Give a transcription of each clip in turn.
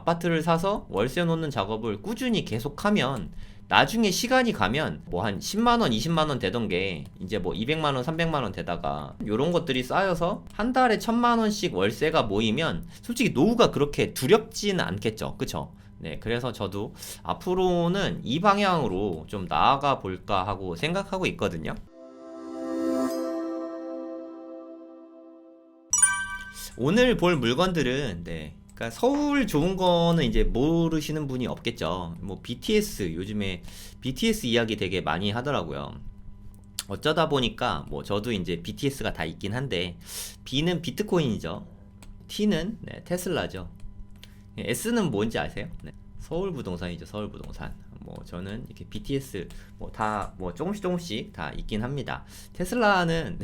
아파트를 사서 월세 놓는 작업을 꾸준히 계속하면 나중에 시간이 가면 뭐 한 10만원, 20만원 되던 게 이제 뭐 200만원, 300만원 되다가 요런 것들이 쌓여서 한 달에 1000만원씩 월세가 모이면 솔직히 노후가 그렇게 두렵지는 않겠죠. 그쵸? 네, 그래서 저도 앞으로는 이 방향으로 좀 나아가 볼까 하고 생각하고 있거든요. 오늘 볼 물건들은 그러니까 서울 좋은 거는 이제 모르시는 분이 없겠죠. 뭐 BTS 요즘에 BTS 이야기 되게 많이 하더라고요. 어쩌다 보니까 뭐 저도 이제 BTS가 다 있긴 한데 B는 비트코인이죠. T는 테슬라죠. S는 뭔지 아세요? 네. 서울부동산이죠. 서울부동산. 뭐 저는 이렇게 BTS 뭐 다 뭐 조금씩 다 있긴 합니다. 테슬라는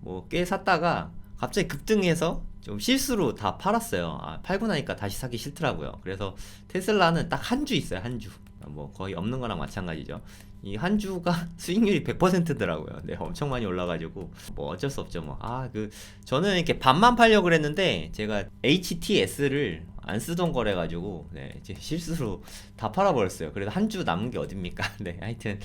뭐 꽤 샀다가 갑자기 급등해서 좀 실수로 다 팔았어요. 팔고 나니까 다시 사기 싫더라고요. 그래서 테슬라는 딱 한 주 있어요. 한 주. 뭐 거의 없는 거랑 마찬가지죠. 이 한 주가 수익률이 100%더라고요. 네, 엄청 많이 올라가지고 뭐 어쩔 수 없죠. 뭐 저는 이렇게 반만 팔려고 그랬는데 제가 HTS를 안 쓰던 거래가지고 이제 실수로 다 팔아버렸어요. 그래도 한 주 남은 게 어딥니까? 네, 하여튼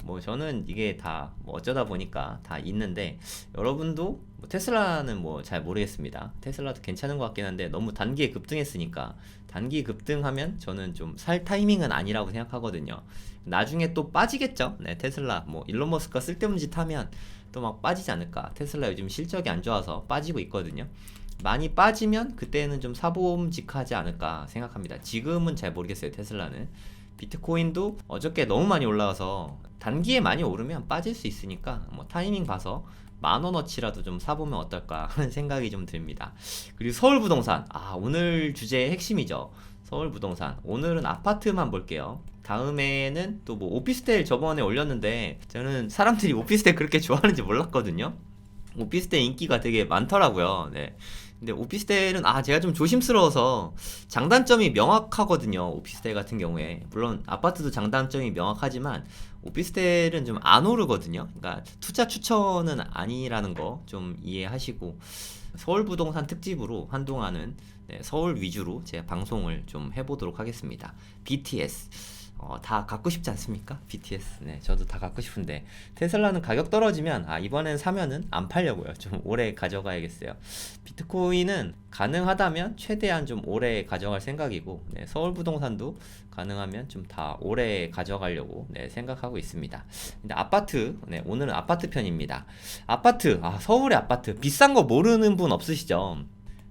뭐 저는 이게 다뭐 어쩌다 보니까 다 있는데 여러분도 뭐 테슬라는 뭐 잘 모르겠습니다. 테슬라도 괜찮은 것 같긴 한데 너무 단기에 급등했으니까 단기 급등하면 저는 좀 살 타이밍은 아니라고 생각하거든요. 나중에 또 빠지겠죠. 네, 테슬라 뭐 일론 머스크가 쓸데없는 짓 하면 또 막 빠지지 않을까. 테슬라 요즘 실적이 안 좋아서 빠지고 있거든요. 많이 빠지면 그때는 좀 사보험직하지 않을까 생각합니다. 지금은 잘 모르겠어요. 테슬라는. 비트코인도 어저께 너무 많이 올라와서 단기에 많이 오르면 빠질 수 있으니까 뭐 타이밍 봐서 10,000원어치라도 좀 사보면 어떨까 하는 생각이 좀 듭니다. 그리고 서울부동산, 오늘 주제의 핵심이죠. 서울부동산. 오늘은 아파트만 볼게요. 다음에는 또 뭐 오피스텔 저번에 올렸는데 저는 사람들이 오피스텔 그렇게 좋아하는지 몰랐거든요. 오피스텔 인기가 되게 많더라고요. 네. 근데 오피스텔은 제가 좀 조심스러워서 장단점이 명확하거든요. 오피스텔 같은 경우에 물론 아파트도 장단점이 명확하지만 오피스텔은 좀 안 오르거든요. 그러니까 투자 추천은 아니라는 거 좀 이해하시고 서울 부동산 특집으로 한동안은 서울 위주로 제 방송을 좀 해보도록 하겠습니다. BTS 다 갖고 싶지 않습니까? BTS. 네, 저도 다 갖고 싶은데 테슬라는 가격 떨어지면 이번엔 사면은 안 팔려고요. 좀 오래 가져가야겠어요. 비트코인은 가능하다면 최대한 좀 오래 가져갈 생각이고 서울 부동산도 가능하면 좀 다 오래 가져가려고 생각하고 있습니다. 근데 아파트, 오늘은 아파트 편입니다. 아파트, 서울의 아파트 비싼 거 모르는 분 없으시죠?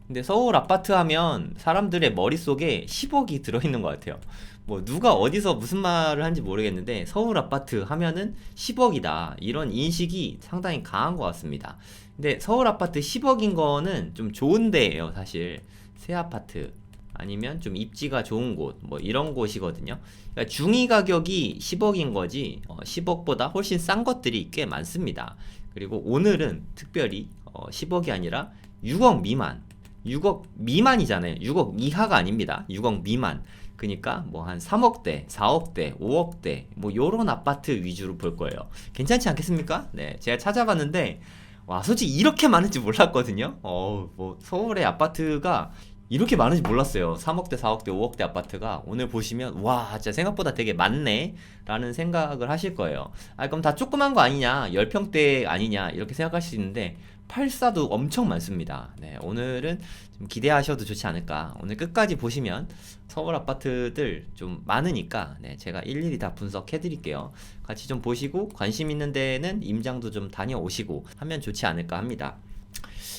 근데 서울 아파트 하면 사람들의 머릿속에 10억이 들어있는 것 같아요. 뭐 누가 어디서 무슨 말을 한지 모르겠는데 서울 아파트 하면은 10억이다 이런 인식이 상당히 강한 것 같습니다. 근데 서울 아파트 10억인 거는 좀 좋은 데예요. 사실 새 아파트 아니면 좀 입지가 좋은 곳 뭐 이런 곳이거든요. 그러니까 중위 가격이 10억인 거지 10억보다 훨씬 싼 것들이 꽤 많습니다. 그리고 오늘은 특별히 10억이 아니라 6억 미만 6억 미만이잖아요. 6억 이하가 아닙니다. 6억 미만. 그니까 뭐 한 3억대, 4억대, 5억대 뭐 요런 아파트 위주로 볼 거예요. 괜찮지 않겠습니까? 네, 제가 찾아봤는데 와, 솔직히 이렇게 많은지 몰랐거든요. 뭐 서울의 아파트가 이렇게 많은지 몰랐어요. 3억대, 4억대, 5억대 아파트가 오늘 보시면 와, 진짜 생각보다 되게 많네 라는 생각을 하실 거예요. 그럼 다 조그만 거 아니냐, 10평대 아니냐 이렇게 생각할 수 있는데 84도 엄청 많습니다. 네, 오늘은 좀 기대하셔도 좋지 않을까. 오늘 끝까지 보시면 서울 아파트들 좀 많으니까 제가 일일이 다 분석해 드릴게요. 같이 좀 보시고 관심 있는 데는 임장도 좀 다녀오시고 하면 좋지 않을까 합니다.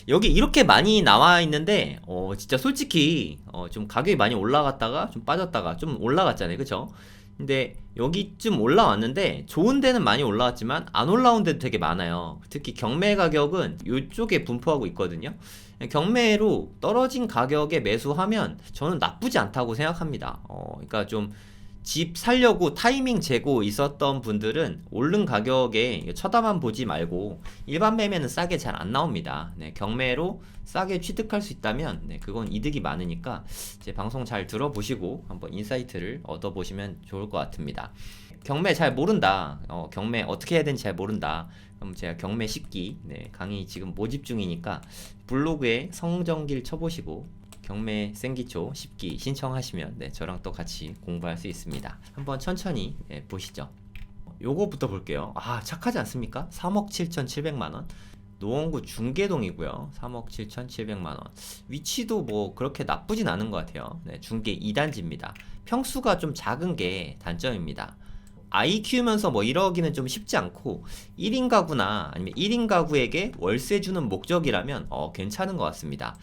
여기 이렇게 많이 나와 있는데 진짜 솔직히 좀 가격이 많이 올라갔다가 좀 빠졌다가 좀 올라갔잖아요. 그쵸? 근데 여기쯤 올라왔는데 좋은 데는 많이 올라왔지만 안 올라온 데도 되게 많아요. 특히 경매 가격은 이쪽에 분포하고 있거든요. 경매로 떨어진 가격에 매수하면 저는 나쁘지 않다고 생각합니다. 그러니까 좀 집 살려고 타이밍 재고 있었던 분들은 오른 가격에 쳐다만 보지 말고 일반 매매는 싸게 잘 안 나옵니다. 경매로 싸게 취득할 수 있다면 그건 이득이 많으니까 제 방송 잘 들어보시고 한번 인사이트를 얻어보시면 좋을 것 같습니다. 경매 잘 모른다. 경매 어떻게 해야 되는지 잘 모른다. 그럼 제가 경매 쉽기 강의 지금 모집 중이니까 블로그에 성정길 쳐보시고 경매 생기초 10기 신청하시면 저랑 또 같이 공부할 수 있습니다. 한번 천천히 보시죠. 요거부터 볼게요. 착하지 않습니까? 3억 7,700만원. 노원구 중계동이고요. 3억 7,700만원. 위치도 뭐 그렇게 나쁘진 않은 것 같아요. 중계 2단지입니다. 평수가 좀 작은 게 단점입니다. 아이 키우면서 뭐 이러기는 좀 쉽지 않고 1인 가구나 아니면 1인 가구에게 월세 주는 목적이라면 괜찮은 것 같습니다.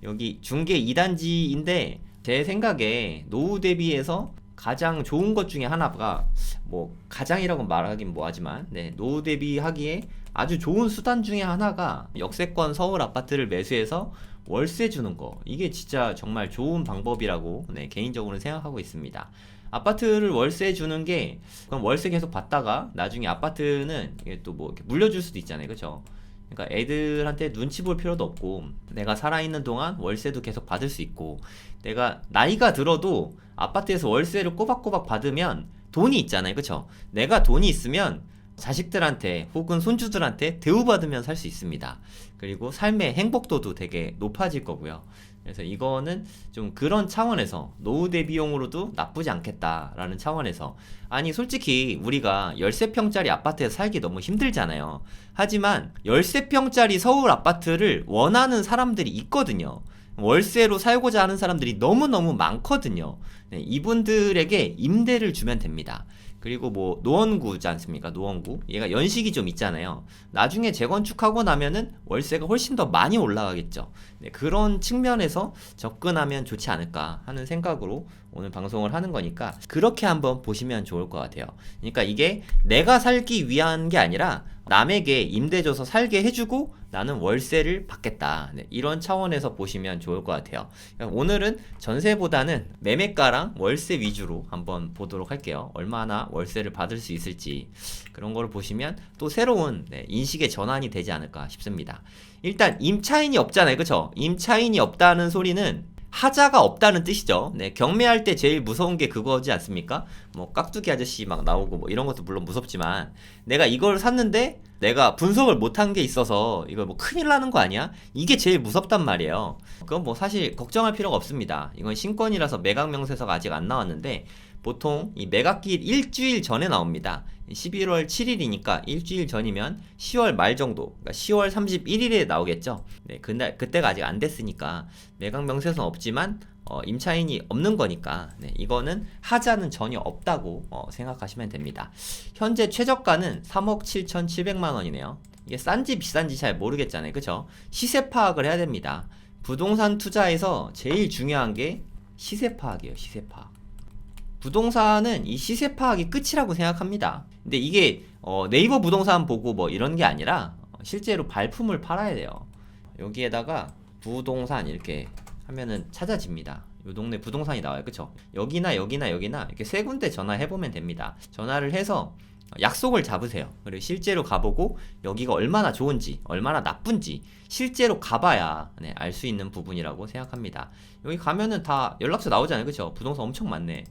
여기 중계 2단지인데 제 생각에 노후 대비해서 가장 좋은 것 중에 하나가, 뭐 가장이라고 말하긴 뭐하지만 노후 대비하기에 아주 좋은 수단 중에 하나가 역세권 서울 아파트를 매수해서 월세 주는 거. 이게 진짜 정말 좋은 방법이라고 개인적으로는 생각하고 있습니다. 아파트를 월세 주는 게, 그럼 월세 계속 받다가 나중에 아파트는 이게 또 뭐 물려줄 수도 있잖아요, 그렇죠? 그러니까 애들한테 눈치 볼 필요도 없고, 내가 살아있는 동안 월세도 계속 받을 수 있고, 내가 나이가 들어도 아파트에서 월세를 꼬박꼬박 받으면 돈이 있잖아요, 그렇죠? 내가 돈이 있으면 자식들한테 혹은 손주들한테 대우받으면 살 수 있습니다. 그리고 삶의 행복도도 되게 높아질 거고요. 그래서 이거는 좀 그런 차원에서 노후 대비용으로도 나쁘지 않겠다라는 차원에서, 아니 솔직히 우리가 13평짜리 아파트에서 살기 너무 힘들잖아요. 하지만 13평짜리 서울 아파트를 원하는 사람들이 있거든요. 월세로 살고자 하는 사람들이 너무너무 많거든요. 이분들에게 임대를 주면 됩니다. 그리고 뭐 노원구지 않습니까? 노원구 얘가 연식이 좀 있잖아요. 나중에 재건축하고 나면은 월세가 훨씬 더 많이 올라가겠죠. 그런 측면에서 접근하면 좋지 않을까 하는 생각으로 오늘 방송을 하는 거니까 그렇게 한번 보시면 좋을 것 같아요. 그러니까 이게 내가 살기 위한 게 아니라 남에게 임대 줘서 살게 해주고 나는 월세를 받겠다, 이런 차원에서 보시면 좋을 것 같아요. 오늘은 전세보다는 매매가랑 월세 위주로 한번 보도록 할게요. 얼마나 월세를 받을 수 있을지 그런 거를 보시면 또 새로운 인식의 전환이 되지 않을까 싶습니다. 일단 임차인이 없잖아요, 그쵸? 임차인이 없다는 소리는 하자가 없다는 뜻이죠. 경매할 때 제일 무서운 게 그거지 않습니까? 뭐 깍두기 아저씨 막 나오고 뭐 이런 것도 물론 무섭지만, 내가 이걸 샀는데 내가 분석을 못한 게 있어서 이거 뭐 큰일 나는 거 아니야? 이게 제일 무섭단 말이에요. 그건 뭐 사실 걱정할 필요가 없습니다. 이건 신권이라서 매각 명세서가 아직 안 나왔는데 보통 이 매각기일 일주일 전에 나옵니다. 11월 7일이니까 일주일 전이면 10월 말 정도, 그러니까 10월 31일에 나오겠죠. 그때가 아직 안 됐으니까 매각 명세서는 없지만 임차인이 없는 거니까 이거는 하자는 전혀 없다고 생각하시면 됩니다. 현재 최저가는 3억 7,700만 원이네요. 이게 싼지 비싼지 잘 모르겠잖아요, 그쵸? 시세 파악을 해야 됩니다. 부동산 투자에서 제일 중요한 게 시세 파악이에요, 시세 파악. 부동산은 이 시세 파악이 끝이라고 생각합니다. 근데 이게 네이버 부동산 보고 뭐 이런 게 아니라 실제로 발품을 팔아야 돼요. 여기에다가 부동산 이렇게 하면은 찾아집니다. 요 동네 부동산이 나와요, 그쵸? 여기나 여기나 여기나 이렇게 세 군데 전화해보면 됩니다. 전화를 해서 약속을 잡으세요. 그리고 실제로 가보고 여기가 얼마나 좋은지 얼마나 나쁜지 실제로 가봐야 알 수 있는 부분이라고 생각합니다. 여기 가면은 다 연락처 나오잖아요, 그쵸? 부동산 엄청 많네.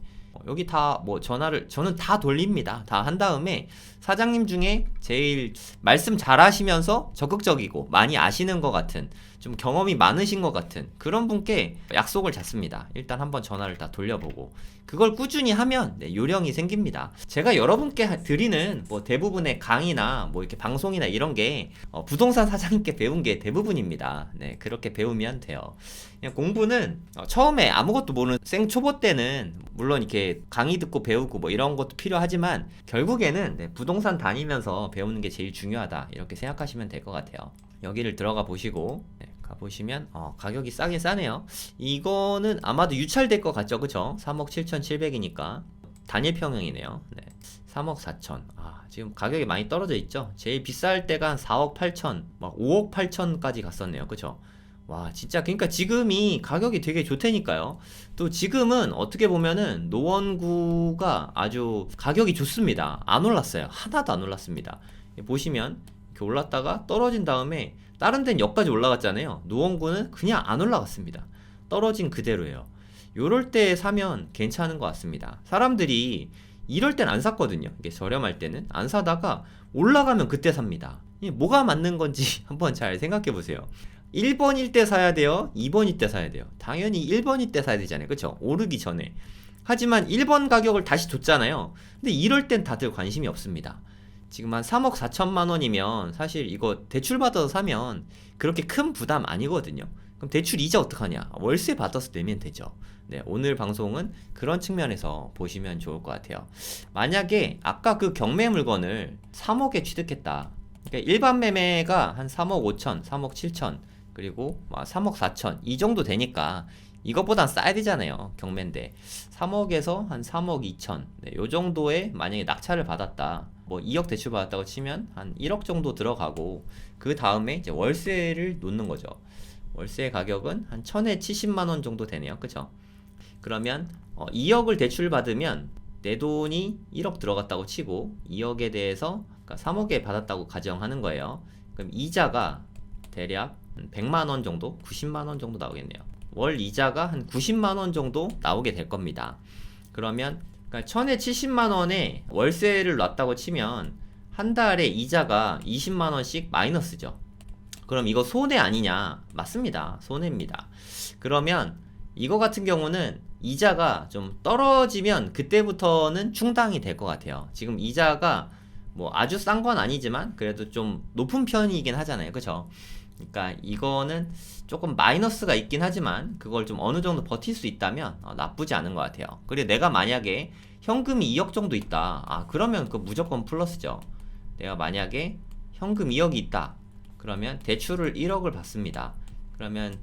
여기 다 뭐 전화를 저는 다 돌립니다. 다 한 다음에 사장님 중에 제일 말씀 잘 하시면서 적극적이고 많이 아시는 것 같은, 좀 경험이 많으신 것 같은 그런 분께 약속을 잡습니다. 일단 한번 전화를 다 돌려보고 그걸 꾸준히 하면 요령이 생깁니다. 제가 여러분께 드리는 뭐 대부분의 강의나 뭐 이렇게 방송이나 이런 게 부동산 사장님께 배운 게 대부분입니다. 그렇게 배우면 돼요. 그냥 공부는 처음에 아무것도 모르는 생초보 때는 물론 이렇게 강의 듣고 배우고 뭐 이런 것도 필요하지만 결국에는 부동산 다니면서 배우는 게 제일 중요하다, 이렇게 생각하시면 될 것 같아요. 여기를 들어가 보시고 가보시면 가격이 싸긴 싸네요. 이거는 아마도 유찰될 것 같죠, 그쵸? 3억 7,700이니까 단일평형이네요. 3억 4천. 지금 가격이 많이 떨어져 있죠. 제일 비쌀 때가 한 4억 8천, 막 5억 8천까지 갔었네요, 그쵸? 와, 진짜 그러니까 지금이 가격이 되게 좋다니까요. 또 지금은 어떻게 보면은 노원구가 아주 가격이 좋습니다. 안 올랐어요. 하나도 안 올랐습니다. 보시면 이렇게 올랐다가 떨어진 다음에 다른 데는 여기까지 올라갔잖아요. 노원구는 그냥 안 올라갔습니다. 떨어진 그대로예요. 요럴 때 사면 괜찮은 것 같습니다. 사람들이 이럴 땐 안 샀거든요. 이게 저렴할 때는 안 사다가 올라가면 그때 삽니다. 이게 뭐가 맞는 건지 한번 잘 생각해 보세요. 1번일 때 사야 돼요? 2번일 때 사야 돼요? 당연히 1번일 때 사야 되잖아요. 그쵸? 오르기 전에. 하지만 1번 가격을 다시 줬잖아요. 근데 이럴 땐 다들 관심이 없습니다. 지금 한 3억 4천만 원이면 사실 이거 대출 받아서 사면 그렇게 큰 부담 아니거든요. 그럼 대출 이자 어떡하냐? 월세 받아서 내면 되죠. 네, 오늘 방송은 그런 측면에서 보시면 좋을 것 같아요. 만약에 아까 그 경매 물건을 3억에 취득했다. 그러니까 일반 매매가 한 3억 5천, 3억 7천, 그리고 3억 4천 이 정도 되니까 이것보단 싸야 되잖아요. 경매인데 3억에서 한 3억 2천, 네, 요 정도에 만약에 낙찰을 받았다. 뭐 2억 대출 받았다고 치면 한 1억 정도 들어가고 그 다음에 이제 월세를 놓는 거죠. 월세 가격은 한 1000에 70만 원 정도 되네요. 그죠? 그러면 2억을 대출 받으면 내 돈이 1억 들어갔다고 치고 2억에 대해서 그러니까 3억에 받았다고 가정하는 거예요. 그럼 이자가 대략 100만 원 정도, 90만 원 정도 나오겠네요. 월 이자가 한 90만 원 정도 나오게 될 겁니다. 그러면 그러니까 1000에 70만 원에 월세를 놨다고 치면 한 달에 이자가 20만 원씩 마이너스죠. 그럼 이거 손해 아니냐? 맞습니다. 손해입니다. 그러면 이거 같은 경우는 이자가 좀 떨어지면 그때부터는 충당이 될 것 같아요. 지금 이자가 뭐 아주 싼 건 아니지만 그래도 좀 높은 편이긴 하잖아요. 그쵸? 그러니까 이거는 조금 마이너스가 있긴 하지만 그걸 좀 어느 정도 버틸 수 있다면 나쁘지 않은 것 같아요. 그리고 내가 만약에 현금이 2억 정도 있다. 그러면 그 무조건 플러스죠. 내가 만약에 현금 2억이 있다. 그러면 대출을 1억을 받습니다. 그러면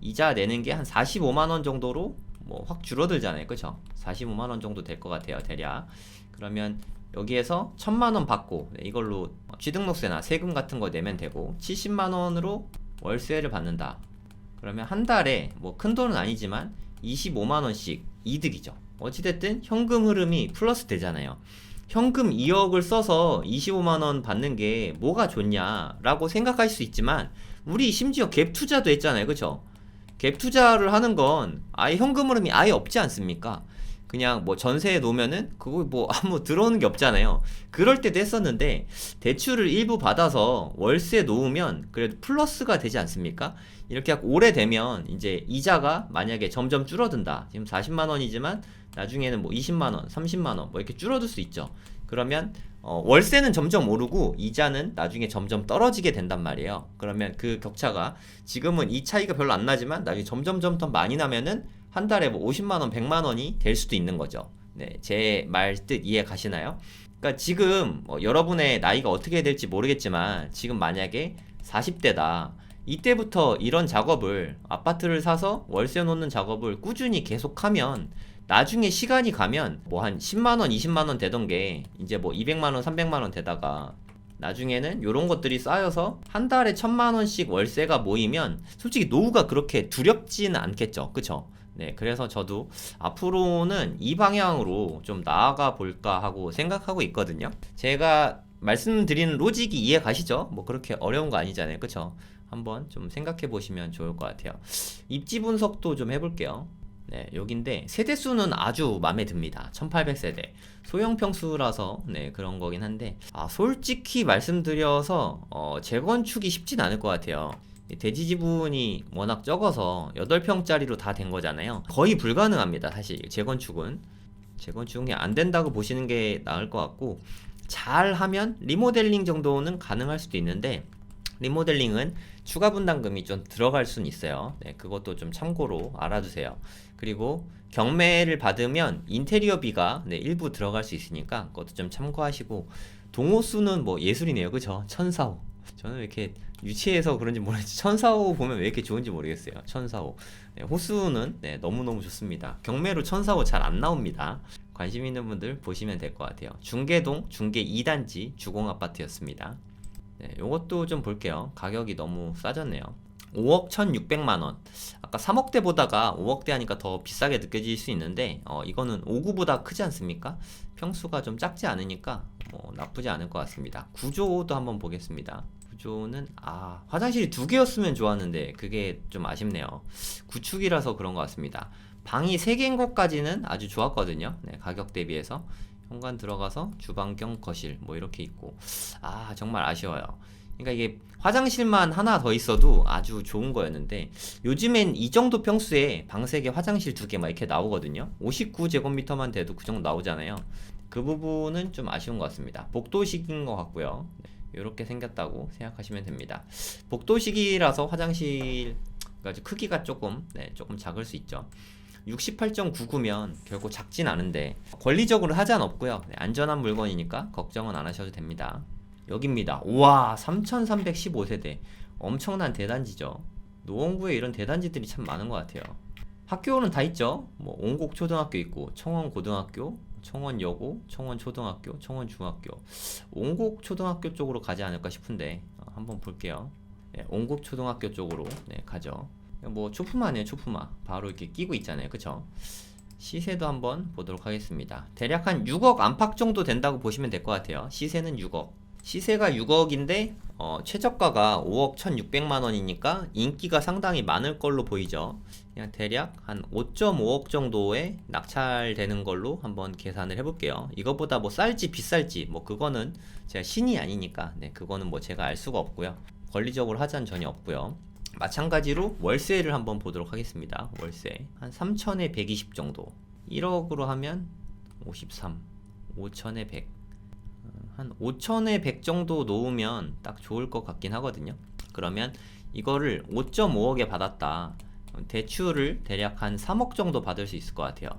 이자 내는 게 한 45만 원 정도로 뭐 확 줄어들잖아요. 그쵸? 45만 원 정도 될 것 같아요. 대략. 그러면 여기에서 1000만 원 받고 이걸로 취등록세나 세금 같은 거 내면 되고 70만 원으로 월세를 받는다. 그러면 한 달에 뭐 큰 돈은 아니지만 25만 원씩 이득이죠. 어찌됐든 현금 흐름이 플러스 되잖아요. 현금 2억을 써서 25만 원 받는 게 뭐가 좋냐라고 생각할 수 있지만 우리 심지어 갭 투자도 했잖아요. 그쵸? 갭 투자를 하는 건 아예 현금 흐름이 아예 없지 않습니까? 그냥 뭐 전세에 놓으면은 그거 뭐 아무 들어오는 게 없잖아요. 그럴 때도 했었는데 대출을 일부 받아서 월세 놓으면 그래도 플러스가 되지 않습니까? 이렇게 하고 오래되면 이제 이자가 만약에 점점 줄어든다. 지금 40만 원이지만 나중에는 뭐 20만 원, 30만 원 뭐 이렇게 줄어들 수 있죠. 그러면 월세는 점점 오르고 이자는 나중에 점점 떨어지게 된단 말이에요. 그러면 그 격차가 지금은 이 차이가 별로 안 나지만 나중에 점점 더 많이 나면은 한 달에 뭐 50만 원, 100만 원이 될 수도 있는 거죠. 네, 제 말 뜻 이해 가시나요? 그러니까 지금 여러분의 나이가 어떻게 될지 모르겠지만 지금 만약에 40대다. 이때부터 이런 작업을 아파트를 사서 월세 놓는 작업을 꾸준히 계속하면 나중에 시간이 가면 뭐 한 10만 원, 20만 원 되던 게 이제 뭐 200만 원, 300만 원 되다가 나중에는 요런 것들이 쌓여서 한 달에 1000만 원씩 월세가 모이면 솔직히 노후가 그렇게 두렵지는 않겠죠. 그쵸? 네, 그래서 저도 앞으로는 이 방향으로 좀 나아가 볼까 하고 생각하고 있거든요. 제가 말씀드리는 로직이 이해 가시죠? 뭐 그렇게 어려운 거 아니잖아요. 그쵸? 한번 좀 생각해 보시면 좋을 것 같아요. 입지 분석도 좀 해볼게요. 네, 여긴데 세대수는 아주 마음에 듭니다. 1800세대 소형 평수라서 네, 그런 거긴 한데 솔직히 말씀드려서 재건축이 쉽진 않을 것 같아요. 대지 지분이 워낙 적어서 8평짜리로 다 된 거잖아요. 거의 불가능합니다. 사실 재건축은 안 된다고 보시는 게 나을 것 같고 잘 하면 리모델링 정도는 가능할 수도 있는데 리모델링은 추가 분담금이 좀 들어갈 수는 있어요. 네, 그것도 좀 참고로 알아두세요. 그리고 경매를 받으면 인테리어비가 일부 들어갈 수 있으니까 그것도 좀 참고하시고 동호수는 뭐 예술이네요. 그죠? 1004호. 저는 왜 이렇게 유치해서 그런지 모르겠지 1004호 보면 왜 이렇게 좋은지 모르겠어요. 1004호. 네, 호수는 너무너무 좋습니다. 경매로 1004호 잘 안 나옵니다. 관심 있는 분들 보시면 될 것 같아요. 중계동 중계 2단지 주공아파트였습니다. 네, 요것도 좀 볼게요. 가격이 너무 싸졌네요. 5억 1600만원. 아까 3억대 보다가 5억대 하니까 더 비싸게 느껴질 수 있는데 이거는 5구보다 크지 않습니까? 평수가 좀 작지 않으니까 뭐 나쁘지 않을 것 같습니다. 구조도 한번 보겠습니다. 구조는 화장실이 2개였으면 좋았는데 그게 좀 아쉽네요. 구축이라서 그런 것 같습니다. 방이 3개인 것까지는 아주 좋았거든요. 네, 가격 대비해서 현관 들어가서 주방 겸 거실 뭐 이렇게 있고 정말 아쉬워요. 그러니까 이게 화장실만 하나 더 있어도 아주 좋은 거였는데 요즘엔 이 정도 평수에 방색에 화장실 2개 막 이렇게 나오거든요. 59제곱미터만 돼도 그 정도 나오잖아요. 그 부분은 좀 아쉬운 것 같습니다. 복도식인 것 같고요. 이렇게 생겼다고 생각하시면 됩니다. 복도식이라서 화장실 크기가 조금 작을 수 있죠. 68.99면 결국 작진 않은데 권리적으로 하자는 없고요. 안전한 물건이니까 걱정은 안 하셔도 됩니다. 여기입니다. 우와, 3315세대. 엄청난 대단지죠. 노원구에 이런 대단지들이 참 많은 것 같아요. 학교는 다 있죠. 뭐 옹곡초등학교 있고, 청원고등학교, 청원여고, 청원초등학교, 청원중학교. 옹곡초등학교 쪽으로 가지 않을까 싶은데 한번 볼게요. 옹곡초등학교 쪽으로 가죠. 뭐 초품화네요, 초품화. 바로 이렇게 끼고 있잖아요, 그쵸? 시세도 한번 보도록 하겠습니다. 대략 한 6억 안팎 정도 된다고 보시면 될 것 같아요. 시세는 6억. 시세가 6억인데 최저가가 5억 1,600만 원이니까 인기가 상당히 많을 걸로 보이죠. 그냥 대략 한 5.5억 정도에 낙찰되는 걸로 한번 계산을 해볼게요. 이거보다 뭐 쌀지 비쌀지 뭐 그거는 제가 신이 아니니까 그거는 뭐 제가 알 수가 없고요. 권리적으로 하자는 전혀 없고요. 마찬가지로 월세를 한번 보도록 하겠습니다. 월세 한 3천에 120 정도. 1억으로 하면 53, 5천에 100. 한 5천에 100 정도 놓으면 딱 좋을 것 같긴 하거든요. 그러면 이거를 5.5억에 받았다. 대출을 대략 한 3억 정도 받을 수 있을 것 같아요.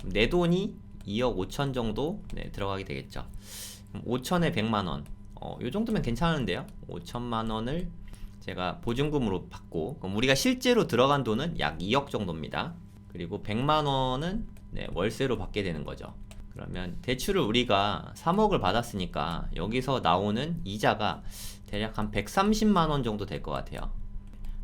내 돈이 2억 5천 정도 들어가게 되겠죠. 5천에 100만 원. 요 정도면 괜찮은데요. 5천만 원을 제가 보증금으로 받고, 그럼 우리가 실제로 들어간 돈은 약 2억 정도입니다. 그리고 100만 원은 월세로 받게 되는 거죠. 그러면 대출을 우리가 3억을 받았으니까 여기서 나오는 이자가 대략 한 130만 원 정도 될 것 같아요.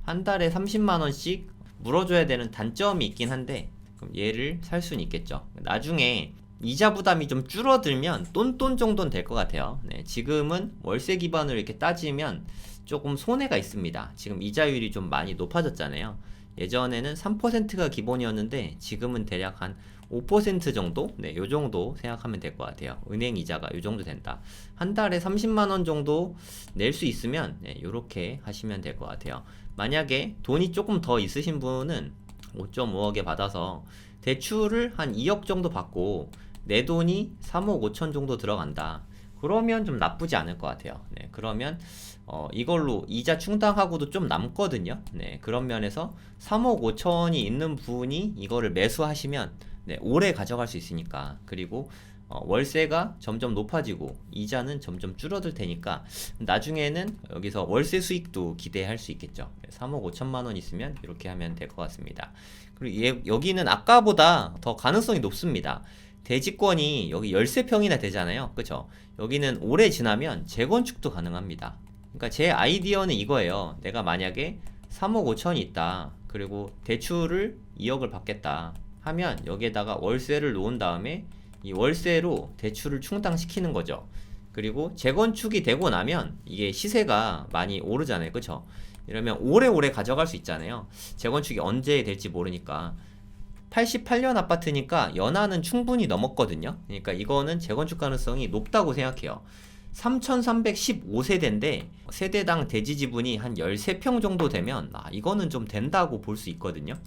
한 달에 30만 원씩 물어줘야 되는 단점이 있긴 한데, 그럼 얘를 살 수는 있겠죠. 나중에 이자 부담이 좀 줄어들면 똔똔 정도는 될 것 같아요. 지금은 월세 기반으로 이렇게 따지면 조금 손해가 있습니다. 지금 이자율이 좀 많이 높아졌잖아요. 예전에는 3%가 기본이었는데 지금은 대략 한 5% 정도? 요 정도 생각하면 될 것 같아요. 은행 이자가 요 정도 된다. 한 달에 30만 원 정도 낼 수 있으면 요렇게 하시면 될 것 같아요. 만약에 돈이 조금 더 있으신 분은 5.5억에 받아서 대출을 한 2억 정도 받고 내 돈이 3억 5천 정도 들어간다. 그러면 좀 나쁘지 않을 것 같아요. 그러면 이걸로 이자 충당하고도 좀 남거든요. 그런 면에서 3억 5천이 있는 분이 이거를 매수하시면 오래 가져갈 수 있으니까. 그리고 월세가 점점 높아지고 이자는 점점 줄어들 테니까 나중에는 여기서 월세 수익도 기대할 수 있겠죠. 3억 5천만 원 있으면 이렇게 하면 될 것 같습니다. 그리고 여기는 아까보다 더 가능성이 높습니다. 대지권이 여기 13평이나 되잖아요. 그쵸? 여기는 오래 지나면 재건축도 가능합니다. 그러니까 제 아이디어는 이거예요. 내가 만약에 3억 5천이 있다. 그리고 대출을 2억을 받겠다 하면 여기에다가 월세를 놓은 다음에 이 월세로 대출을 충당시키는 거죠. 그리고 재건축이 되고 나면 이게 시세가 많이 오르잖아요. 그쵸? 이러면 오래오래 가져갈 수 있잖아요. 재건축이 언제 될지 모르니까. 88년 아파트니까 연한은 충분히 넘었거든요. 그러니까 이거는 재건축 가능성이 높다고 생각해요. 3315세대인데 세대당 대지 지분이 한 13평 정도 되면 이거는 좀 된다고 볼 수 있거든요.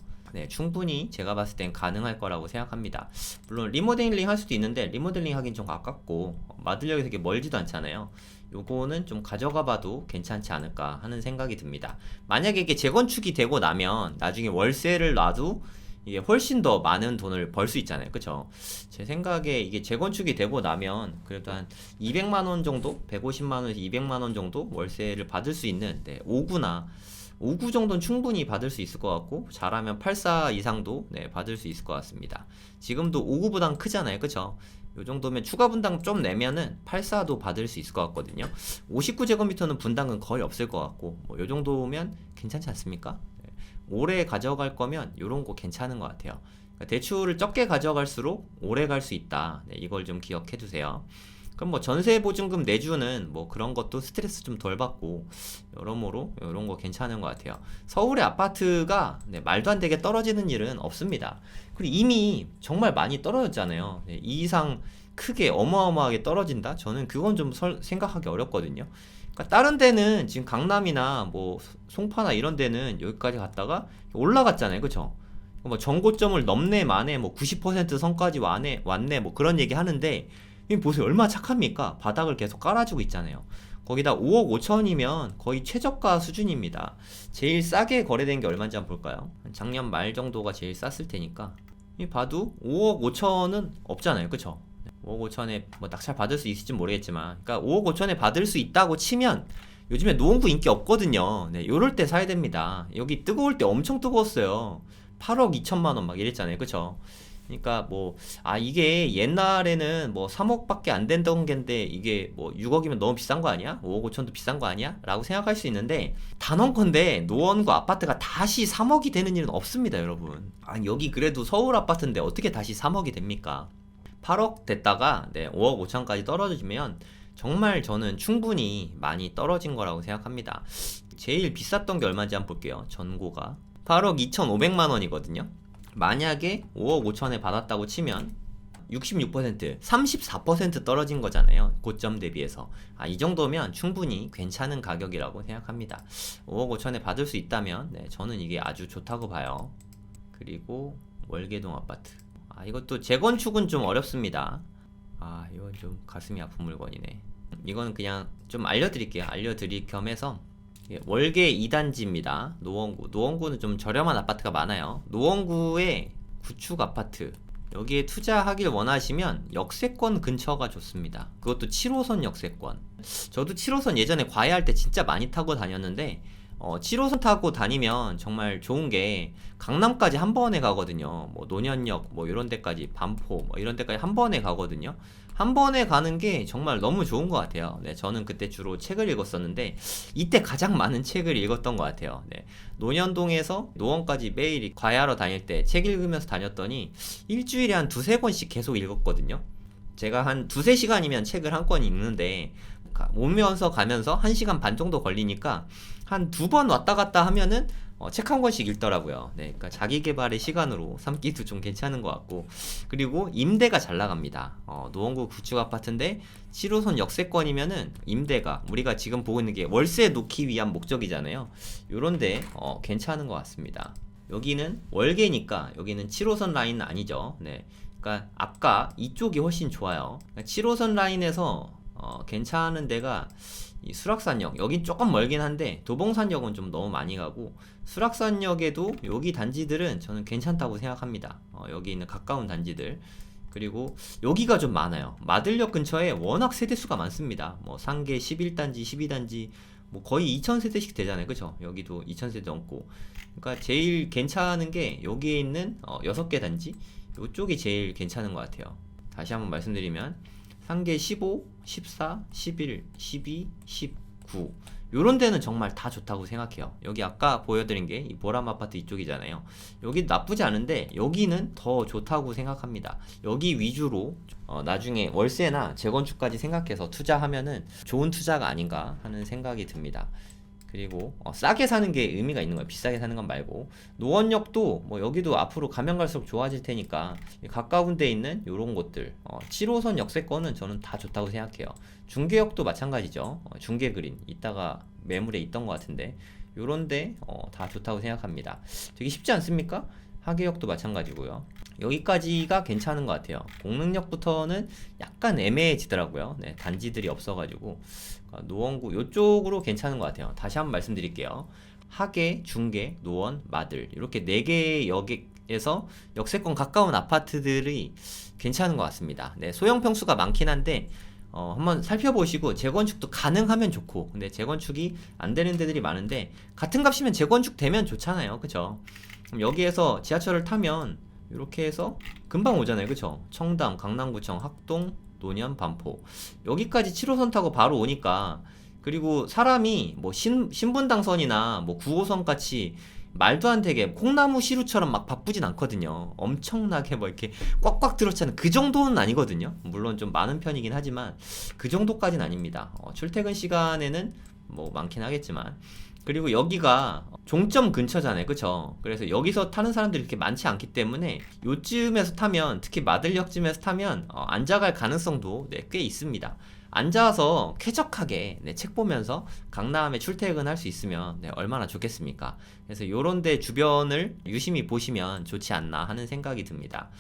충분히 제가 봤을 땐 가능할 거라고 생각합니다. 물론 리모델링 할 수도 있는데 리모델링 하긴 좀 아깝고 마들역에서 이렇게 멀지도 않잖아요. 요거는 좀 가져가 봐도 괜찮지 않을까 하는 생각이 듭니다. 만약에 이게 재건축이 되고 나면 나중에 월세를 놔도 이게 훨씬 더 많은 돈을 벌 수 있잖아요. 그쵸? 제 생각에 이게 재건축이 되고 나면 그래도 한 200만원 정도? 150만원에서 200만원 정도 월세를 받을 수 있는 5구 정도는 충분히 받을 수 있을 것 같고 잘하면 84 이상도 받을 수 있을 것 같습니다. 지금도 5구보단 크잖아요. 그쵸? 요 정도면 추가 분당 좀 내면은 84도 받을 수 있을 것 같거든요. 59제곱미터는 분당은 거의 없을 것 같고 요 정도면 괜찮지 않습니까? 오래 가져갈 거면 이런 거 괜찮은 것 같아요. 그러니까 대출을 적게 가져갈수록 오래 갈 수 있다. 이걸 좀 기억해 두세요. 그럼 뭐 전세 보증금 내주는 뭐 그런 것도 스트레스 좀 덜 받고 여러모로 이런 거 괜찮은 것 같아요. 서울의 아파트가 말도 안 되게 떨어지는 일은 없습니다. 그리고 이미 정말 많이 떨어졌잖아요. 이 이상 크게 어마어마하게 떨어진다? 저는 그건 좀 생각하기 어렵거든요. 그러니까 다른 데는 지금 강남이나 뭐 송파나 이런 데는 여기까지 갔다가 올라갔잖아요. 그쵸? 뭐 정고점을 넘네 마네 뭐 90% 선까지 왔네 뭐 그런 얘기 하는데 이 보세요. 얼마나 착합니까? 바닥을 계속 깔아주고 있잖아요. 거기다 5억 5천이면 거의 최저가 수준입니다. 제일 싸게 거래된 게 얼마인지 한번 볼까요? 작년 말 정도가 제일 쌌을 테니까 이 봐도 5억 5천은 없잖아요. 그쵸? 5억 5천에 뭐 낙찰 받을 수 있을지 모르겠지만 그러니까 5억 5천에 받을 수 있다고 치면 요즘에 노원구 인기 없거든요. 네, 요럴 때 사야 됩니다. 여기 뜨거울 때 엄청 뜨거웠어요. 8억 2천만 원 막 이랬잖아요. 그쵸? 그러니까 뭐 이게 옛날에는 뭐 3억밖에 안 된다는 겐데 이게 뭐 6억이면 너무 비싼 거 아니야? 5억 5천도 비싼 거 아니야? 라고 생각할 수 있는데 단언컨대 노원구 아파트가 다시 3억이 되는 일은 없습니다, 여러분. 여기 그래도 서울 아파트인데 어떻게 다시 3억이 됩니까? 8억 됐다가 5억 5천까지 떨어지면 정말 저는 충분히 많이 떨어진 거라고 생각합니다. 제일 비쌌던 게 얼마인지 한번 볼게요. 전고가 8억 2,500만 원이거든요. 만약에 5억 5천에 받았다고 치면 66%, 34% 떨어진 거잖아요. 고점 대비해서. 이 정도면 충분히 괜찮은 가격이라고 생각합니다. 5억 5천에 받을 수 있다면 저는 이게 아주 좋다고 봐요. 그리고 월계동 아파트. 이것도 재건축은 좀 어렵습니다. 이건 좀 가슴이 아픈 물건이네. 이거는 그냥 좀 알려드릴게요. 알려드릴 겸해서 월계 2단지입니다. 노원구는 좀 저렴한 아파트가 많아요. 노원구의 구축 아파트 여기에 투자하길 원하시면 역세권 근처가 좋습니다. 그것도 7호선 역세권. 저도 7호선 예전에 과외할 때 진짜 많이 타고 다녔는데 7호선 타고 다니면 정말 좋은 게 강남까지 한 번에 가거든요. 뭐 논현역 뭐 이런 데까지 반포 뭐 이런 데까지 한 번에 가거든요. 한 번에 가는 게 정말 너무 좋은 것 같아요. 저는 그때 주로 책을 읽었었는데 이때 가장 많은 책을 읽었던 것 같아요. 논현동에서 노원까지 매일 과외하러 다닐 때 책 읽으면서 다녔더니 일주일에 한 두세 권씩 계속 읽었거든요. 제가 한 두세 시간이면 책을 한 권 읽는데 오면서 가면서 1시간 반 정도 걸리니까 한 두 번 왔다 갔다 하면은 책 한 권씩 읽더라고요. 그러니까 자기 개발의 시간으로 삼기도 좀 괜찮은 것 같고 그리고 임대가 잘 나갑니다. 노원구 구축 아파트인데 7호선 역세권이면은 임대가 우리가 지금 보고 있는 게 월세 놓기 위한 목적이잖아요. 요런데 괜찮은 것 같습니다. 여기는 월계니까 여기는 7호선 라인은 아니죠. 그러니까 아까 이쪽이 훨씬 좋아요. 그러니까 7호선 라인에서 괜찮은 데가 이 수락산역 여긴 조금 멀긴 한데 도봉산역은 좀 너무 많이 가고 수락산역에도 여기 단지들은 저는 괜찮다고 생각합니다. 여기 있는 가까운 단지들 그리고 여기가 좀 많아요. 마들역 근처에 워낙 세대수가 많습니다. 뭐 상계 11단지 12단지 뭐 거의 2000세대씩 되잖아요. 그쵸? 여기도 2000세대 넘고 그러니까 제일 괜찮은 게 여기에 있는 6개 단지 이쪽이 제일 괜찮은 것 같아요. 다시 한번 말씀드리면 상계 15, 14, 11, 12, 19 요런 데는 정말 다 좋다고 생각해요. 여기 아까 보여드린 게 이 보람 아파트 이쪽이잖아요. 여기 나쁘지 않은데 여기는 더 좋다고 생각합니다. 여기 위주로 나중에 월세나 재건축까지 생각해서 투자하면은 좋은 투자가 아닌가 하는 생각이 듭니다. 그리고 싸게 사는 게 의미가 있는 거예요. 비싸게 사는 건 말고 노원역도 뭐 여기도 앞으로 가면 갈수록 좋아질 테니까 가까운 데 있는 요런 곳들 7호선 역세권은 저는 다 좋다고 생각해요. 중계역도 마찬가지죠. 중계그린 이따가 매물에 있던 것 같은데 요런데 다 좋다고 생각합니다. 되게 쉽지 않습니까? 하계역도 마찬가지고요. 여기까지가 괜찮은 것 같아요. 공릉역부터는 약간 애매해지더라고요. 단지들이 없어가지고 노원구 요쪽으로 괜찮은 것 같아요. 다시 한번 말씀드릴게요. 하계, 중계, 노원, 마들 이렇게 4개의 역에서 역세권 가까운 아파트들이 괜찮은 것 같습니다. 소형 평수가 많긴 한데 한번 살펴보시고 재건축도 가능하면 좋고 근데 재건축이 안 되는 데들이 많은데 같은 값이면 재건축 되면 좋잖아요. 그쵸? 그럼 여기에서 지하철을 타면 이렇게 해서 금방 오잖아요. 그쵸? 청담, 강남구청, 학동, 논현, 반포 여기까지 7호선 타고 바로 오니까 그리고 사람이 뭐 신분당선이나 뭐 9호선 같이 말도 안 되게 콩나무 시루처럼 막 바쁘진 않거든요. 엄청나게 뭐 이렇게 꽉꽉 들어차는 그 정도는 아니거든요. 물론 좀 많은 편이긴 하지만 그 정도까지는 아닙니다. 출퇴근 시간에는 뭐 많긴 하겠지만 그리고 여기가 종점 근처잖아요. 그쵸? 그래서 여기서 타는 사람들이 그렇게 많지 않기 때문에 요쯤에서 타면 특히 마들역쯤에서 타면 안 자갈 가능성도 꽤 있습니다. 앉아서 쾌적하게 네, 책 보면서 강남에 출퇴근할 수 있으면 네, 얼마나 좋겠습니까? 그래서 요런 데 주변을 유심히 보시면 좋지 않나 하는 생각이 듭니다.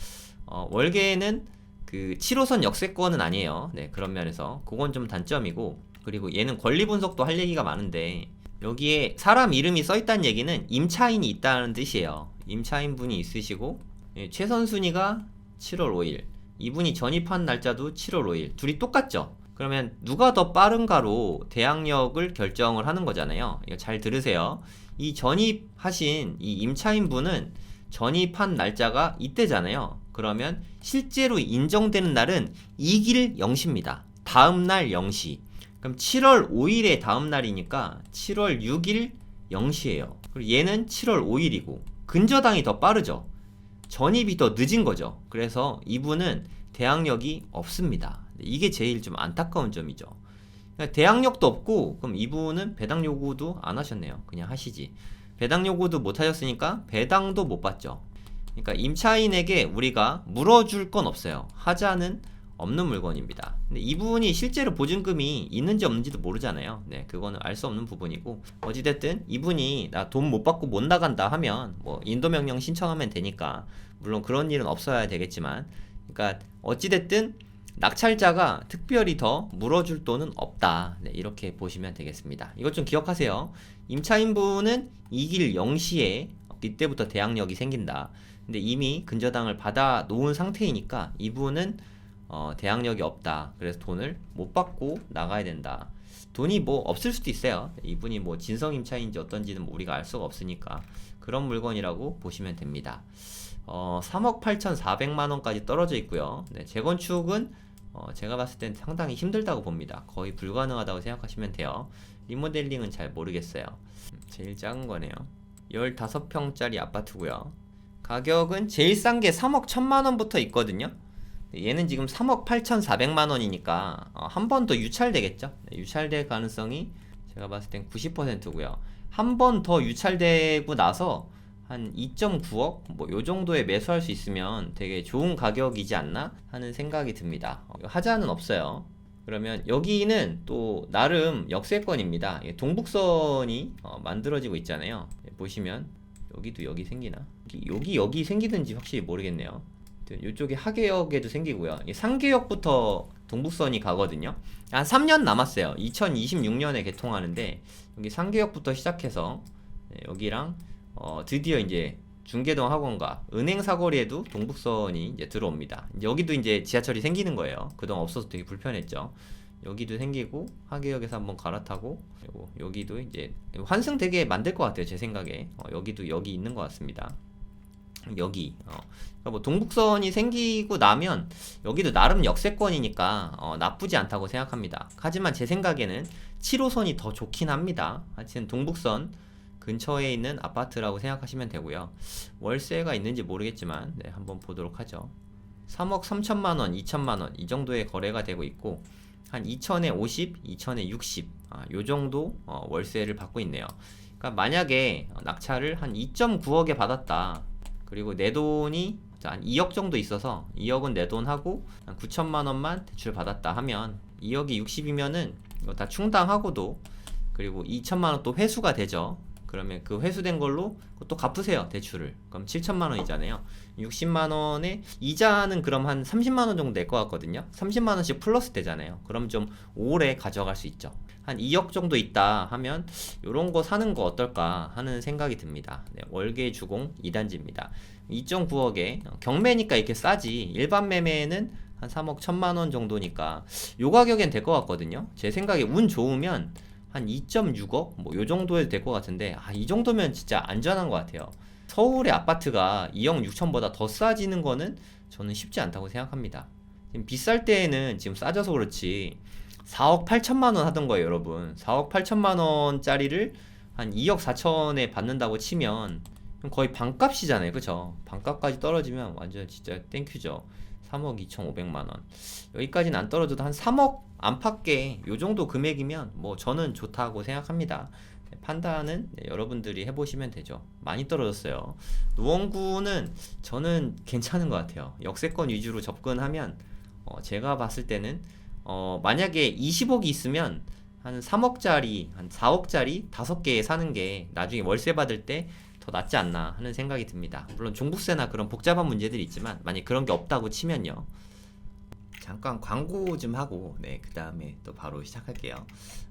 월계는 그 7호선 역세권은 아니에요. 네, 그런 면에서 그건 좀 단점이고, 그리고 얘는 권리 분석도 할 얘기가 많은데 여기에 사람 이름이 써있다는 얘기는 임차인이 있다는 뜻이에요. 임차인 분이 있으시고, 예, 최선 순위가 7월 5일, 이분이 전입한 날짜도 7월 5일, 둘이 똑같죠? 그러면 누가 더 빠른가로 대항력을 결정을 하는 거잖아요. 이거 잘 들으세요. 이 전입하신 이 임차인 분은 전입한 날짜가 이때잖아요. 그러면 실제로 인정되는 날은 이길 0시입니다. 다음날 0시. 그럼 7월 5일의 다음날이니까 7월 6일 0시예요. 그리고 얘는 7월 5일이고 근저당이 더 빠르죠. 전입이 더 늦은 거죠. 그래서 이분은 대항력이 없습니다. 이게 제일 좀 안타까운 점이죠. 그러니까 대항력도 없고 그럼 이분은 배당 요구도 안 하셨네요. 그냥 하시지. 배당 요구도 못 하셨으니까 배당도 못 받죠. 그러니까 임차인에게 우리가 물어줄 건 없어요. 하자는 없는 물건입니다. 근데 이분이 실제로 보증금이 있는지 없는지도 모르잖아요. 네, 그거는 알 수 없는 부분이고, 어찌됐든 이분이 나 돈 못 받고 못 나간다 하면 뭐 인도명령 신청하면 되니까, 물론 그런 일은 없어야 되겠지만, 그러니까 어찌됐든 낙찰자가 특별히 더 물어줄 돈은 없다. 네, 이렇게 보시면 되겠습니다. 이것 좀 기억하세요. 임차인분은 이길 0시에 이때부터 대항력이 생긴다. 근데 이미 근저당을 받아 놓은 상태이니까 이분은 대항력이 없다. 그래서 돈을 못 받고 나가야 된다. 돈이 뭐 없을 수도 있어요. 이분이 뭐 진성임차인지 어떤지는 뭐 우리가 알 수가 없으니까 그런 물건이라고 보시면 됩니다. 3억 8,400만원까지 떨어져 있고요. 네, 재건축은 제가 봤을 땐 상당히 힘들다고 봅니다. 거의 불가능하다고 생각하시면 돼요. 리모델링은 잘 모르겠어요. 제일 작은 거네요. 15평짜리 아파트고요. 가격은 제일 싼 게 3억 1천만원부터 있거든요. 얘는 지금 3억 8,400만원이니까 한 번 더 유찰되겠죠. 유찰될 가능성이 제가 봤을 땐 90%고요. 한 번 더 유찰되고 나서 한 2.9억 뭐 요 정도에 매수할 수 있으면 되게 좋은 가격이지 않나 하는 생각이 듭니다. 하자는 없어요. 그러면 여기는 또 나름 역세권입니다. 동북선이 만들어지고 있잖아요. 보시면 여기도 여기 생기나? 여기 생기든지 확실히 모르겠네요. 이쪽에 하계역에도 생기고요. 상계역부터 동북선이 가거든요. 한 3년 남았어요. 2026년에 개통하는데 여기 상계역부터 시작해서 여기랑 드디어 이제 중계동 학원가 은행 사거리에도 동북선이 이제 들어옵니다. 여기도 이제 지하철이 생기는 거예요. 그동안 없어서 되게 불편했죠. 여기도 생기고 하계역에서 한번 갈아타고, 그리고 여기도 이제 환승되게 만들 것 같아요. 제 생각에 여기도 여기 있는 것 같습니다. 여기 그러니까 뭐 동북선이 생기고 나면 여기도 나름 역세권이니까 나쁘지 않다고 생각합니다. 하지만 제 생각에는 7호선이 더 좋긴 합니다. 하여튼 동북선 근처에 있는 아파트라고 생각하시면 되고요. 월세가 있는지 모르겠지만 네, 한번 보도록 하죠. 3억 3천만원, 2천만원 이 정도의 거래가 되고 있고 한 2천에 50, 2천에 60 요 정도 월세를 받고 있네요. 그러니까 만약에 낙찰을 한 2.9억에 받았다. 그리고 내 돈이 한 2억 정도 있어서 2억은 내 돈하고 한 9천만 원만 대출 받았다 하면 2억이 60이면은 이거 다 충당하고도, 그리고 2천만 원 또 회수가 되죠. 그러면 그 회수된 걸로 또 갚으세요, 대출을. 그럼 7천만 원이잖아요. 60만 원에 이자는 그럼 한 30만 원 정도 낼 것 같거든요. 30만 원씩 플러스 되잖아요. 그럼 좀 오래 가져갈 수 있죠. 한 2억 정도 있다 하면 요런 거 사는 거 어떨까 하는 생각이 듭니다. 네, 월계 주공 2단지입니다. 2.9억에 경매니까 이렇게 싸지, 일반 매매는 한 3억 1천만 원 정도니까 요 가격엔 될 것 같거든요. 제 생각에 운 좋으면 한 2.6억 뭐 요 정도에 될 것 같은데 이 정도면 진짜 안전한 것 같아요. 서울의 아파트가 2억 6천보다 더 싸지는 거는 저는 쉽지 않다고 생각합니다. 지금 비쌀 때에는 지금 싸져서 그렇지 4억 8천만 원 하던 거예요, 여러분. 4억 8천만 원짜리를 한 2억 4천에 받는다고 치면 거의 반값이잖아요, 그쵸? 반값까지 떨어지면 완전 진짜 땡큐죠. 3억 2,500만 원. 여기까지는 안 떨어져도 한 3억 안팎의 요 정도 금액이면 뭐 저는 좋다고 생각합니다. 판단은 여러분들이 해보시면 되죠. 많이 떨어졌어요. 노원구는 저는 괜찮은 것 같아요. 역세권 위주로 접근하면 제가 봤을 때는 만약에 20억이 있으면 한 3억짜리, 한 4억짜리 5개 사는 게 나중에 월세 받을 때 더 낫지 않나 하는 생각이 듭니다. 물론 종부세나 그런 복잡한 문제들이 있지만 만약 그런 게 없다고 치면요. 잠깐 광고 좀 하고 그 다음에 또 바로 시작할게요.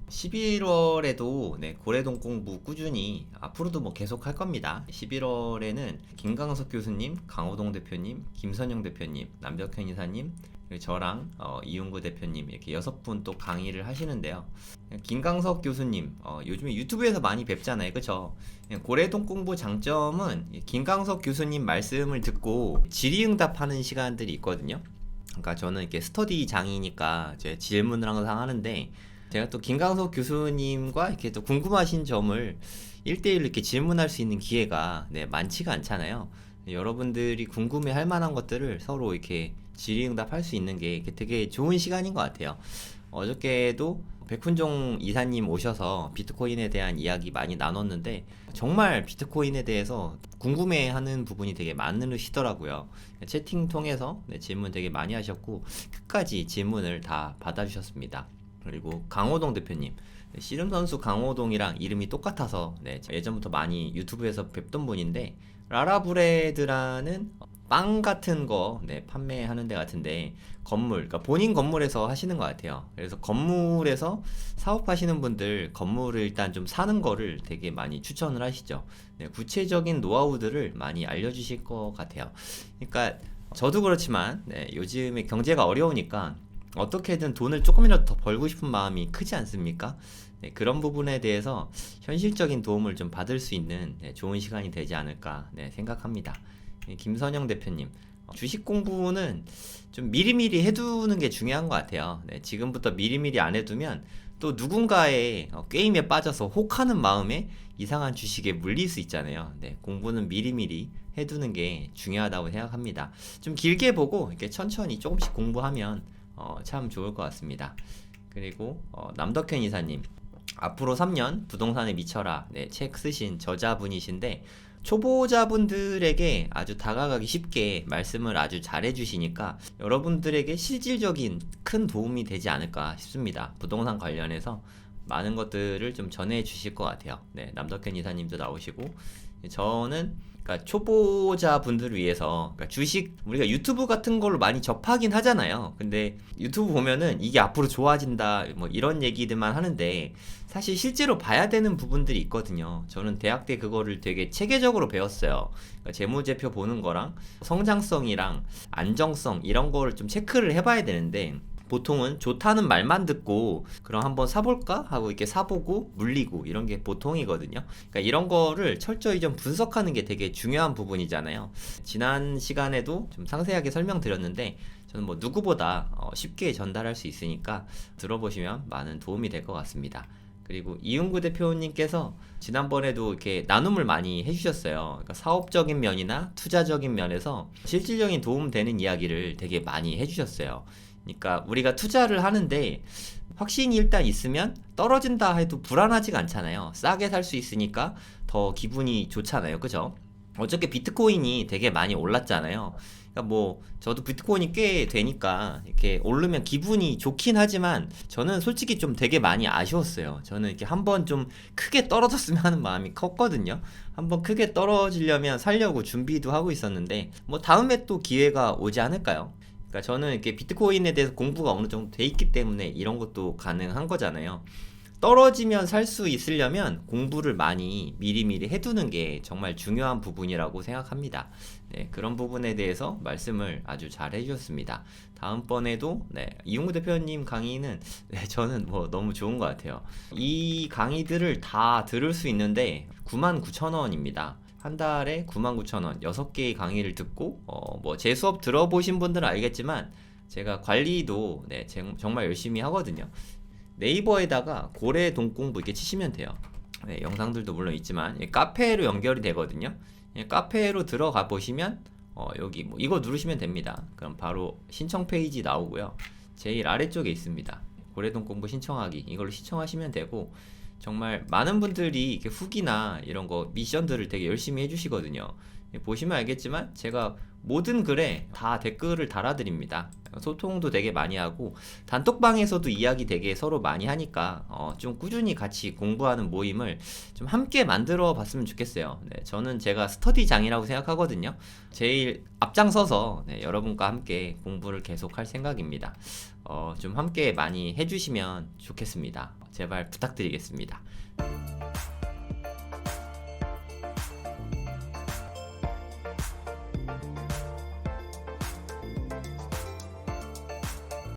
11월에도 고래동 공부 꾸준히 앞으로도 뭐 계속 할 겁니다. 11월에는 김강석 교수님, 강호동 대표님, 김선영 대표님, 남덕현 이사님, 그리고 저랑 이용구 대표님 이렇게 6분 또 강의를 하시는데요. 김강석 교수님 요즘에 유튜브에서 많이 뵙잖아요, 그쵸? 고래동 공부 장점은 김강석 교수님 말씀을 듣고 질의응답하는 시간들이 있거든요. 그러니까 저는 이렇게 스터디장이니까 제 질문을 항상 하는데 제가 또 김강석 교수님과 이렇게 또 궁금하신 점을 1대1로 이렇게 질문할 수 있는 기회가 많지가 않잖아요. 여러분들이 궁금해 할 만한 것들을 서로 이렇게 질의응답할 수 있는 게 되게 좋은 시간인 것 같아요. 어저께도 백훈종 이사님 오셔서 비트코인에 대한 이야기 많이 나눴는데 정말 비트코인에 대해서 궁금해하는 부분이 되게 많으시더라고요. 채팅 통해서 질문 되게 많이 하셨고 끝까지 질문을 다 받아주셨습니다. 그리고 강호동 대표님, 씨름 선수 강호동이랑 이름이 똑같아서 예전부터 많이 유튜브에서 뵙던 분인데 라라브레드라는 빵 같은 거 판매하는 데 같은데 건물, 그러니까 본인 건물에서 하시는 것 같아요. 그래서 건물에서 사업하시는 분들 건물을 일단 좀 사는 거를 되게 많이 추천을 하시죠. 구체적인 노하우들을 많이 알려주실 것 같아요. 그러니까 저도 그렇지만 요즘에 경제가 어려우니까 어떻게든 돈을 조금이라도 더 벌고 싶은 마음이 크지 않습니까? 그런 부분에 대해서 현실적인 도움을 좀 받을 수 있는 좋은 시간이 되지 않을까 생각합니다. 김선영 대표님, 주식 공부는 좀 미리미리 해두는 게 중요한 것 같아요. 지금부터 미리미리 안 해두면 또 누군가의 게임에 빠져서 혹하는 마음에 이상한 주식에 물릴 수 있잖아요. 공부는 미리미리 해두는 게 중요하다고 생각합니다. 좀 길게 보고 이렇게 천천히 조금씩 공부하면 참 좋을 것 같습니다. 그리고 남덕현 이사님, 앞으로 3년 부동산에 미쳐라 책 쓰신 저자분이신데 초보자분들에게 아주 다가가기 쉽게 말씀을 아주 잘 해주시니까 여러분들에게 실질적인 큰 도움이 되지 않을까 싶습니다. 부동산 관련해서 많은 것들을 좀 전해 주실 것 같아요. 남덕현 이사님도 나오시고 저는 그러니까 초보자분들을 위해서 그러니까 주식 우리가 유튜브 같은 걸로 많이 접하긴 하잖아요. 근데 유튜브 보면은 이게 앞으로 좋아진다 뭐 이런 얘기들만 하는데 사실 실제로 봐야 되는 부분들이 있거든요. 저는 대학 때 그거를 되게 체계적으로 배웠어요. 그러니까 재무제표 보는 거랑 성장성이랑 안정성 이런 거를 좀 체크를 해봐야 되는데 보통은 좋다는 말만 듣고 그럼 한번 사볼까 하고 이렇게 사보고 물리고 이런 게 보통이거든요. 그러니까 이런 거를 철저히 좀 분석하는 게 되게 중요한 부분이잖아요. 지난 시간에도 좀 상세하게 설명드렸는데 저는 뭐 누구보다 쉽게 전달할 수 있으니까 들어보시면 많은 도움이 될 것 같습니다. 그리고 이윤구 대표님께서 지난번에도 이렇게 나눔을 많이 해주셨어요. 그러니까 사업적인 면이나 투자적인 면에서 실질적인 도움 되는 이야기를 되게 많이 해주셨어요. 그러니까 우리가 투자를 하는데 확신이 일단 있으면 떨어진다 해도 불안하지가 않잖아요. 싸게 살 수 있으니까 더 기분이 좋잖아요. 그죠? 어저께 비트코인이 되게 많이 올랐잖아요. 그러니까 뭐 저도 비트코인이 꽤 되니까 이렇게 오르면 기분이 좋긴 하지만 저는 솔직히 좀 되게 많이 아쉬웠어요. 저는 이렇게 한번 좀 크게 떨어졌으면 하는 마음이 컸거든요. 한번 크게 떨어지려면 살려고 준비도 하고 있었는데 뭐 다음에 또 기회가 오지 않을까요? 그러니까 저는 이렇게 비트코인에 대해서 공부가 어느 정도 돼 있기 때문에 이런 것도 가능한 거잖아요. 떨어지면 살 수 있으려면 공부를 많이 미리미리 해두는 게 정말 중요한 부분이라고 생각합니다. 그런 부분에 대해서 말씀을 아주 잘 해주셨습니다. 다음번에도 이용구 대표님 강의는 저는 뭐 너무 좋은 것 같아요. 이 강의들을 다 들을 수 있는데 99,000원입니다. 한 달에 99,000원 6개의 강의를 듣고 뭐 제 수업 들어보신 분들은 알겠지만 제가 관리도 정말 열심히 하거든요. 네이버에다가 고래동 공부 이렇게 치시면 돼요. 영상들도 물론 있지만 카페로 연결이 되거든요. 카페로 들어가 보시면 여기 뭐 이거 누르시면 됩니다. 그럼 바로 신청 페이지 나오고요. 제일 아래쪽에 있습니다. 고래동 공부 신청하기 이걸로 신청하시면 되고 정말 많은 분들이 이렇게 후기나 이런 거 미션들을 되게 열심히 해주시거든요. 보시면 알겠지만 제가 모든 글에 다 댓글을 달아드립니다. 소통도 되게 많이 하고 단톡방에서도 이야기 되게 서로 많이 하니까 좀 꾸준히 같이 공부하는 모임을 좀 함께 만들어 봤으면 좋겠어요. 네, 저는 제가 스터디장이라고 생각하거든요. 제일 앞장서서 네, 여러분과 함께 공부를 계속 할 생각입니다. 좀 함께 많이 해주시면 좋겠습니다. 제발 부탁드리겠습니다.